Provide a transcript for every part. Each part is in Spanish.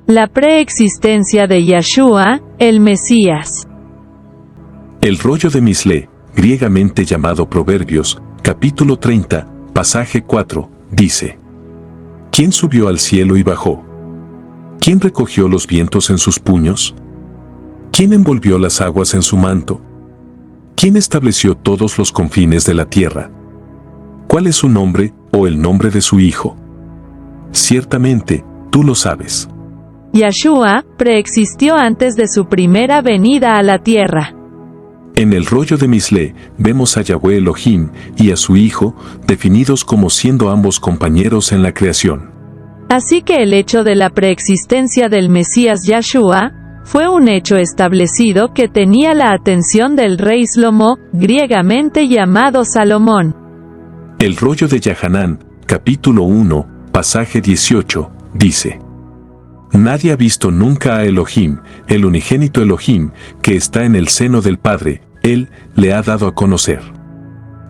La preexistencia de Yahshua, el Mesías. El rollo de Misle, griegamente llamado Proverbios, capítulo 30, pasaje 4, dice: ¿Quién subió al cielo y bajó? ¿Quién recogió los vientos en sus puños? ¿Quién envolvió las aguas en su manto? ¿Quién estableció todos los confines de la tierra? ¿Cuál es su nombre, o el nombre de su hijo? Ciertamente, tú lo sabes. Yahshua preexistió antes de su primera venida a la tierra. En el rollo de Misle, vemos a Yahweh Elohim y a su hijo, definidos como siendo ambos compañeros en la creación. Así que el hecho de la preexistencia del Mesías Yahshua fue un hecho establecido que tenía la atención del rey Shlomo, griegamente llamado Salomón. El rollo de Yahanán, capítulo 1, pasaje 18, dice: Nadie ha visto nunca a Elohim, el unigénito Elohim, que está en el seno del Padre, Él le ha dado a conocer.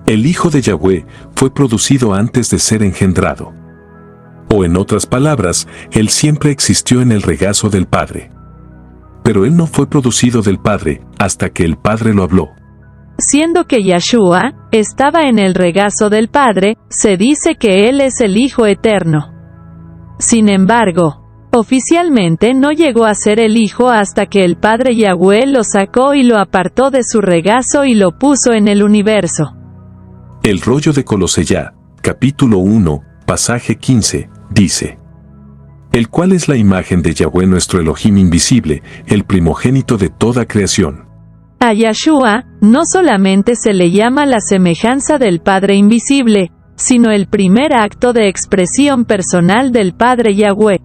El Hijo de Yahweh fue producido antes de ser engendrado. O en otras palabras, Él siempre existió en el regazo del Padre. Pero Él no fue producido del Padre, hasta que el Padre lo habló. Siendo que Yahshua estaba en el regazo del Padre, se dice que Él es el Hijo eterno. Sin embargo, oficialmente no llegó a ser el Hijo hasta que el Padre Yahweh lo sacó y lo apartó de su regazo y lo puso en el universo. El rollo de Coloseyá, capítulo 1, pasaje 15, dice: El cual es la imagen de Yahweh nuestro Elohim invisible, el primogénito de toda creación. A Yahshua no solamente se le llama la semejanza del Padre invisible, sino el primer acto de expresión personal del Padre Yahweh.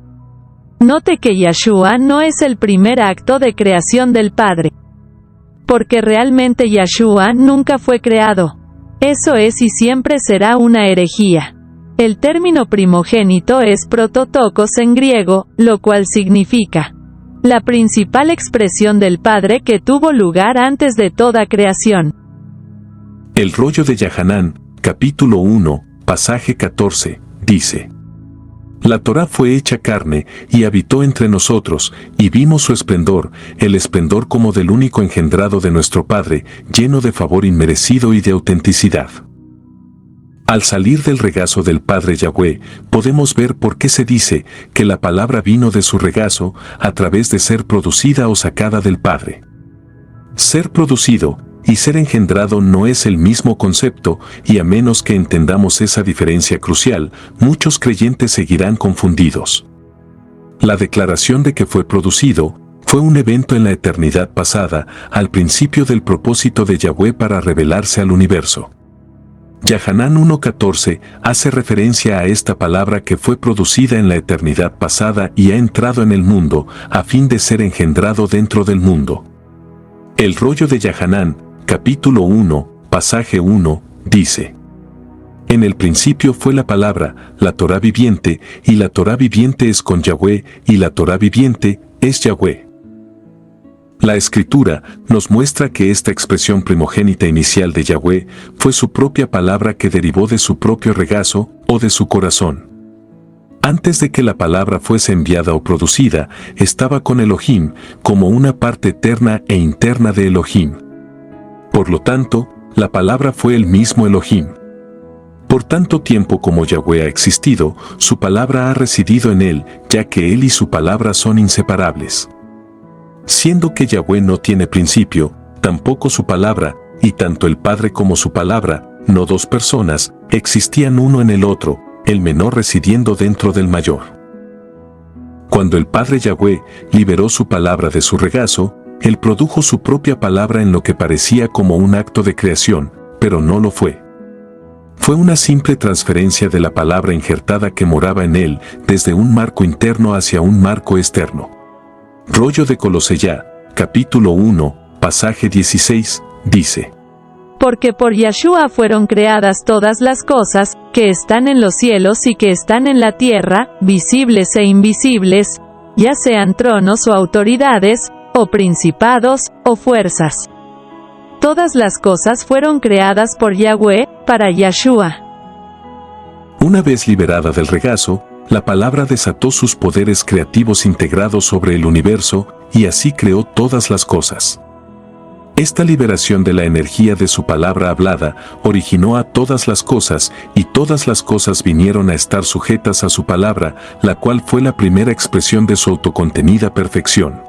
Note que Yahshua no es el primer acto de creación del Padre. Porque realmente Yahshua nunca fue creado. Eso es y siempre será una herejía. El término primogénito es prototokos en griego, lo cual significa la principal expresión del Padre que tuvo lugar antes de toda creación. El rollo de Yahanán, capítulo 1, pasaje 14, dice: La Torá fue hecha carne, y habitó entre nosotros, y vimos su esplendor, el esplendor como del único engendrado de nuestro Padre, lleno de favor inmerecido y de autenticidad. Al salir del regazo del Padre Yahweh, podemos ver por qué se dice que la palabra vino de su regazo, a través de ser producida o sacada del Padre. Ser producido y ser engendrado no es el mismo concepto, y a menos que entendamos esa diferencia crucial, muchos creyentes seguirán confundidos. La declaración de que fue producido fue un evento en la eternidad pasada, al principio del propósito de Yahweh para revelarse al universo. Yahanán 1.14 hace referencia a esta palabra que fue producida en la eternidad pasada y ha entrado en el mundo, a fin de ser engendrado dentro del mundo. El rollo de Yahanán, capítulo 1, pasaje 1, dice: En el principio fue la palabra, la Torá viviente, y la Torá viviente es con Yahweh, y la Torá viviente es Yahweh. La Escritura nos muestra que esta expresión primogénita inicial de Yahweh fue su propia palabra que derivó de su propio regazo, o de su corazón. Antes de que la palabra fuese enviada o producida, estaba con Elohim, como una parte eterna e interna de Elohim. Por lo tanto, la palabra fue el mismo Elohim. Por tanto tiempo como Yahweh ha existido, su palabra ha residido en él, ya que él y su palabra son inseparables. Siendo que Yahweh no tiene principio, tampoco su palabra, y tanto el Padre como su palabra, no dos personas, existían uno en el otro, el menor residiendo dentro del mayor. Cuando el Padre Yahweh liberó su palabra de su regazo, Él produjo su propia palabra en lo que parecía como un acto de creación, pero no lo fue. Fue una simple transferencia de la palabra injertada que moraba en Él, desde un marco interno hacia un marco externo. Rollo de Coloseyá, capítulo 1, pasaje 16, dice: Porque por Yahshua fueron creadas todas las cosas, que están en los cielos y que están en la tierra, visibles e invisibles, ya sean tronos o autoridades, o principados, o fuerzas. Todas las cosas fueron creadas por Yahweh, para Yahshua. Una vez liberada del regazo, la palabra desató sus poderes creativos integrados sobre el universo, y así creó todas las cosas. Esta liberación de la energía de su palabra hablada originó a todas las cosas, y todas las cosas vinieron a estar sujetas a su palabra, la cual fue la primera expresión de su autocontenida perfección.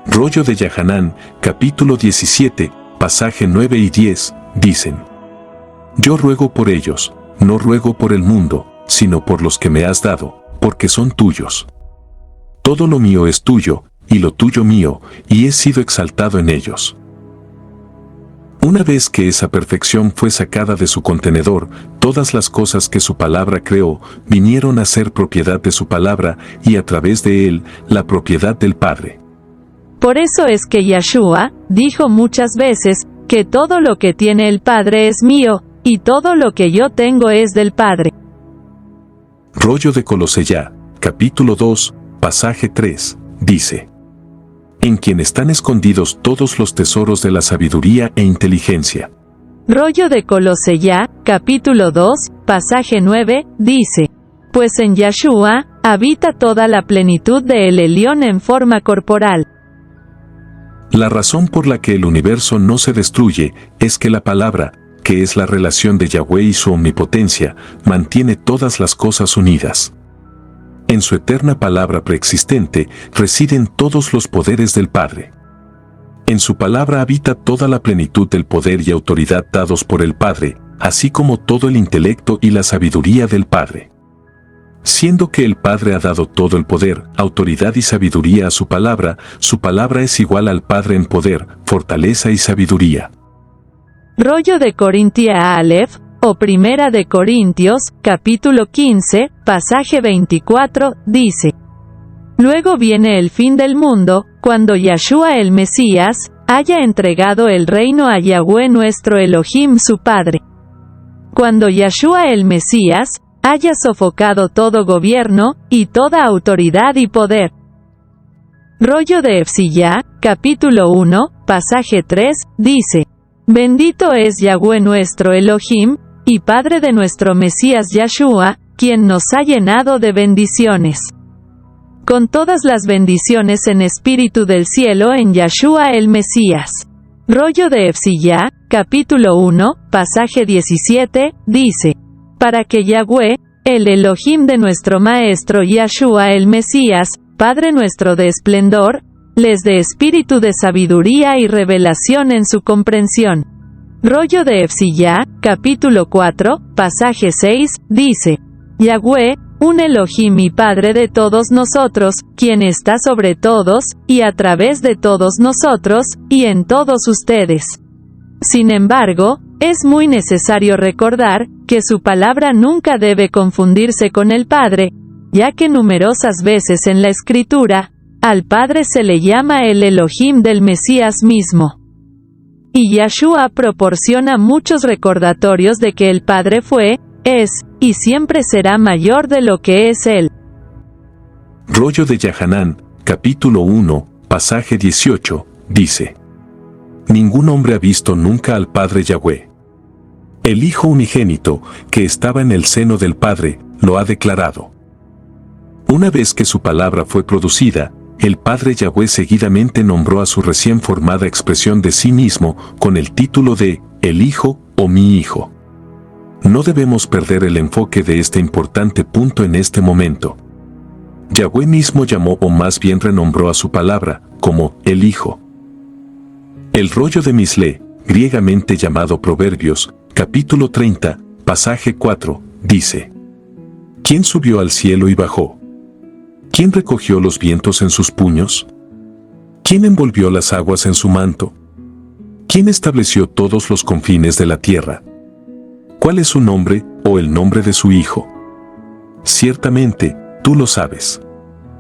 Rollo de Yahanán, capítulo 17, pasaje 9 y 10, dicen: Yo ruego por ellos, no ruego por el mundo, sino por los que me has dado, porque son tuyos. Todo lo mío es tuyo, y lo tuyo mío, y he sido exaltado en ellos. Una vez que esa perfección fue sacada de su contenedor, todas las cosas que su palabra creó vinieron a ser propiedad de su palabra, y a través de él, la propiedad del Padre. Por eso es que Yeshua dijo muchas veces que todo lo que tiene el Padre es mío, y todo lo que yo tengo es del Padre. Rollo de Colosella, capítulo 2, pasaje 3, dice: En quien están escondidos todos los tesoros de la sabiduría e inteligencia. Rollo de Colosella, capítulo 2, pasaje 9, dice: Pues en Yeshua habita toda la plenitud de El Elyon en forma corporal. La razón por la que el universo no se destruye es que la palabra, que es la relación de Yahweh y su omnipotencia, mantiene todas las cosas unidas. En su eterna palabra preexistente residen todos los poderes del Padre. En su palabra habita toda la plenitud del poder y autoridad dados por el Padre, así como todo el intelecto y la sabiduría del Padre. Siendo que el Padre ha dado todo el poder, autoridad y sabiduría a su palabra es igual al Padre en poder, fortaleza y sabiduría. Rollo de Corintia Aleph, o Primera de Corintios, capítulo 15, pasaje 24, dice: Luego viene el fin del mundo, cuando Yeshua el Mesías haya entregado el reino a Yahweh nuestro Elohim su Padre. Cuando Yeshua el Mesías haya sofocado todo gobierno, y toda autoridad y poder. Rollo de Efsiyá, capítulo 1, pasaje 3, dice: Bendito es Yahweh nuestro Elohim, y Padre de nuestro Mesías Yeshua, quien nos ha llenado de bendiciones. Con todas las bendiciones en espíritu del cielo en Yeshua el Mesías. Rollo de Efsiyá, capítulo 1, pasaje 17, dice: Para que Yahweh, el Elohim de nuestro Maestro Yeshua el Mesías, Padre nuestro de esplendor, les dé espíritu de sabiduría y revelación en su comprensión. Rollo de Efsiyá, capítulo 4, pasaje 6, dice: Yahweh, un Elohim y Padre de todos nosotros, quien está sobre todos, y a través de todos nosotros, y en todos ustedes. Sin embargo, es muy necesario recordar que su palabra nunca debe confundirse con el Padre, ya que numerosas veces en la Escritura, al Padre se le llama el Elohim del Mesías mismo. Y Yeshua proporciona muchos recordatorios de que el Padre fue, es, y siempre será mayor de lo que es Él. Rollo de Yahanán, capítulo 1, pasaje 18, dice: Ningún hombre ha visto nunca al Padre Yahweh. El Hijo unigénito, que estaba en el seno del Padre, lo ha declarado. Una vez que su palabra fue producida, el Padre Yahweh seguidamente nombró a su recién formada expresión de sí mismo con el título de El Hijo o mi Hijo. No debemos perder el enfoque de este importante punto en este momento. Yahweh mismo llamó o más bien renombró a su palabra como el Hijo. El rollo de Misle, griegamente llamado Proverbios, capítulo 30, pasaje 4, dice: ¿Quién subió al cielo y bajó? ¿Quién recogió los vientos en sus puños? ¿Quién envolvió las aguas en su manto? ¿Quién estableció todos los confines de la tierra? ¿Cuál es su nombre, o el nombre de su Hijo? Ciertamente, tú lo sabes.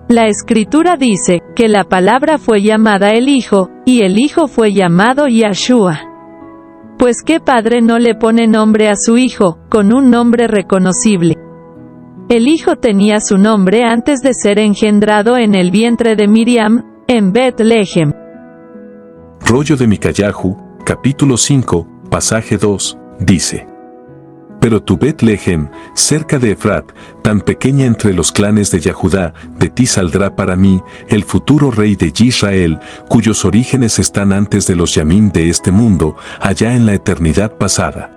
La Escritura dice que la palabra fue llamada el Hijo, y el Hijo fue llamado Yeshua. Pues ¿qué padre no le pone nombre a su Hijo, con un nombre reconocible? El Hijo tenía su nombre antes de ser engendrado en el vientre de Miriam, en Bet-Lehem. Rollo de Micayahu, capítulo 5, pasaje 2, dice: Pero tu Bet-Lehem, cerca de Efrat, tan pequeña entre los clanes de Yahudá, de ti saldrá para mí, el futuro rey de Israel, cuyos orígenes están antes de los Yamim de este mundo, allá en la eternidad pasada.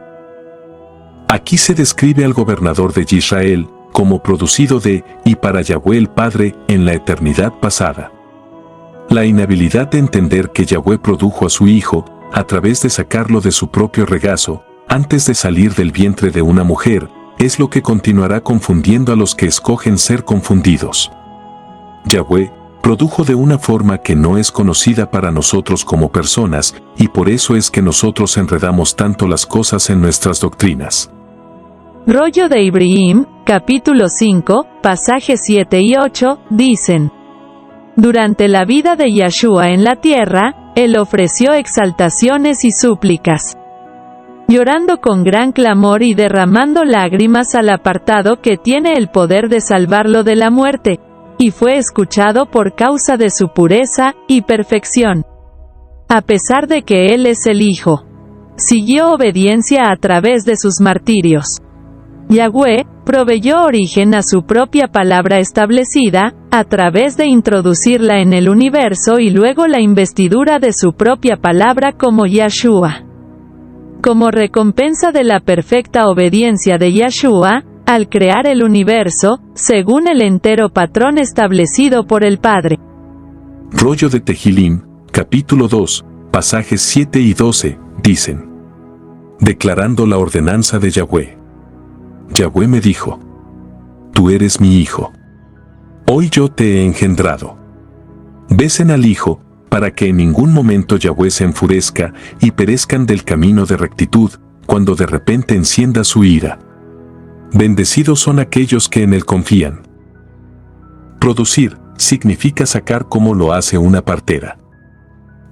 Aquí se describe al gobernador de Israel, como producido de, y para Yahweh el Padre, en la eternidad pasada. La inhabilidad de entender que Yahweh produjo a su Hijo, a través de sacarlo de su propio regazo, antes de salir del vientre de una mujer, es lo que continuará confundiendo a los que escogen ser confundidos. Yahweh produjo de una forma que no es conocida para nosotros como personas, y por eso es que nosotros enredamos tanto las cosas en nuestras doctrinas. Rollo de Ibrahim, capítulo 5, pasajes 7 y 8, dicen: Durante la vida de Yahshua en la tierra, él ofreció exaltaciones y súplicas, llorando con gran clamor y derramando lágrimas al apartado que tiene el poder de salvarlo de la muerte, y fue escuchado por causa de su pureza y perfección. A pesar de que él es el Hijo, siguió obediencia a través de sus martirios. Yahweh proveyó origen a su propia palabra establecida, a través de introducirla en el universo y luego la investidura de su propia palabra como Yahshua. Como recompensa de la perfecta obediencia de Yahshua, al crear el universo, según el entero patrón establecido por el Padre. Rollo de Tehilim, capítulo 2, pasajes 7 y 12, dicen: Declarando la ordenanza de Yahweh. Yahweh me dijo: Tú eres mi hijo. Hoy yo te he engendrado. Besen al Hijo, para que en ningún momento Yahweh se enfurezca y perezcan del camino de rectitud, cuando de repente encienda su ira. Bendecidos son aquellos que en él confían. Producir significa sacar como lo hace una partera.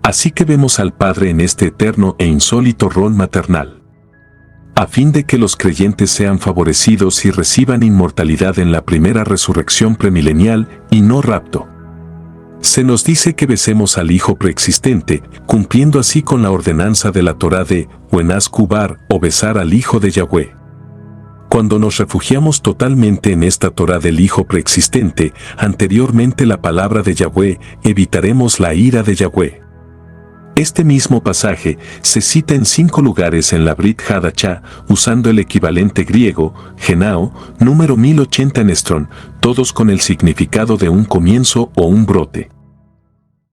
Así que vemos al Padre en este eterno e insólito rol maternal. A fin de que los creyentes sean favorecidos y reciban inmortalidad en la primera resurrección premilenial y no rapto. Se nos dice que besemos al Hijo preexistente, cumpliendo así con la ordenanza de la Torá de Uenaz Kubar o besar al Hijo de Yahweh. Cuando nos refugiamos totalmente en esta Torá del Hijo preexistente, anteriormente la palabra de Yahweh, evitaremos la ira de Yahweh. Este mismo pasaje se cita en 5 lugares en la Brit Hadachá, usando el equivalente griego, genao, número 1080 en Strong, todos con el significado de un comienzo o un brote.